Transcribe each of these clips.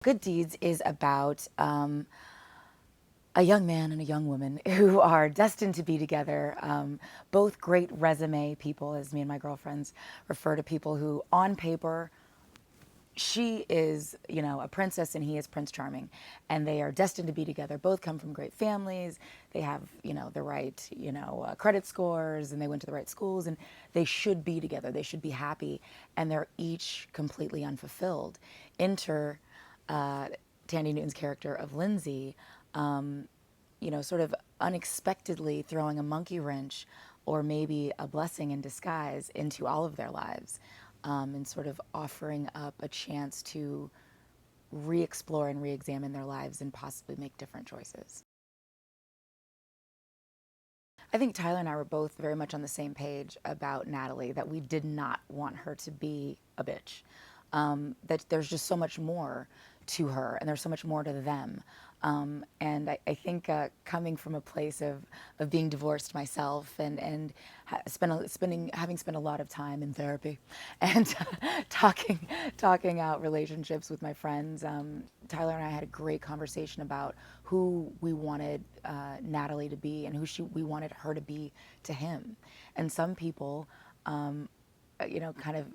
Good Deeds is about a young man and a young woman who are destined to be together. Both great resume people, as me and my girlfriends refer to people who, on paper, she is, a princess and he is Prince Charming, and they are destined to be together. Both come from great families. They have, the right, credit scores, and they went to the right schools, and they should be together. They should be happy, and they're each completely unfulfilled. Enter Tandy Newton's character of Lindsay, sort of unexpectedly throwing a monkey wrench or maybe a blessing in disguise into all of their lives, and sort of offering up a chance to re-explore and re-examine their lives and possibly make different choices. I think Tyler and I were both very much on the same page about Natalie, that we did not want her to be a bitch. That there's just so much more to her, and there's so much more to them. And I think coming from a place of being divorced myself and having spent a lot of time in therapy and talking out relationships with my friends, Tyler and I had a great conversation about who we wanted Natalie to be and we wanted her to be to him. And some people, kind of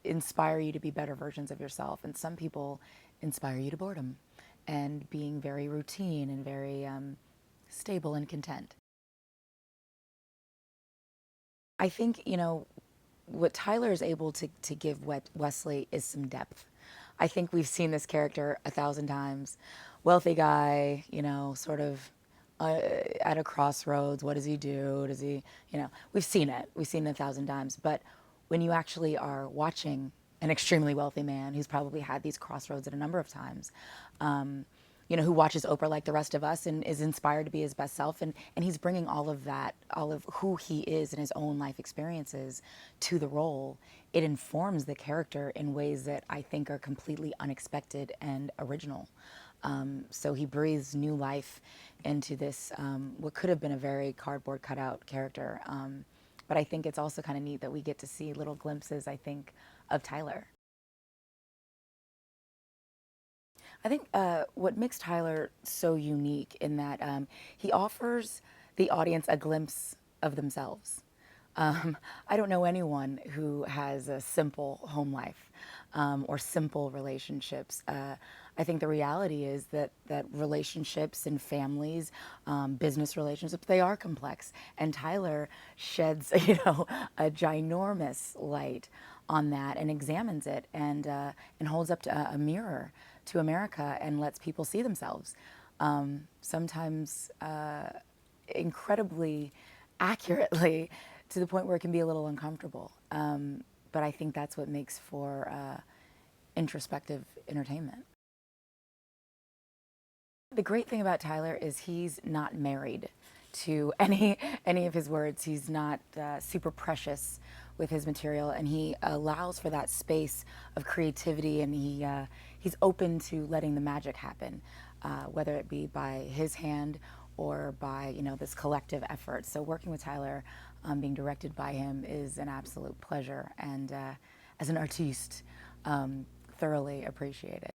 inspire you to be better versions of yourself, and some people inspire you to boredom and being very routine and very stable and content. I think, what Tyler is able to give Wesley is some depth. I think we've seen this character 1,000 times. Wealthy guy, sort of at a crossroads. What does he do? Does he, we've seen it. We've seen it 1,000 times. But when you actually are watching an extremely wealthy man who's probably had these crossroads at a number of times, who watches Oprah like the rest of us and is inspired to be his best self. And he's bringing all of that, all of who he is and his own life experiences to the role. It informs the character in ways that I think are completely unexpected and original. So he breathes new life into this, what could have been a very cardboard cutout character. But I think it's also kind of neat that we get to see little glimpses, I think, of Tyler. I think what makes Tyler so unique in that he offers the audience a glimpse of themselves. I don't know anyone who has a simple home life or simple relationships. I think the reality is that relationships and families, business relationships, they are complex. And Tyler sheds, a ginormous light on that and examines it and holds up a mirror to America and lets people see themselves. Sometimes incredibly accurately to the point where it can be a little uncomfortable. But I think that's what makes for introspective entertainment. The great thing about Tyler is he's not married to any of his words. He's not super precious with his material, and he allows for that space of creativity, and he's open to letting the magic happen, whether it be by his hand or by this collective effort. So working with Tyler, being directed by him, is an absolute pleasure, and as an artiste, thoroughly appreciate it.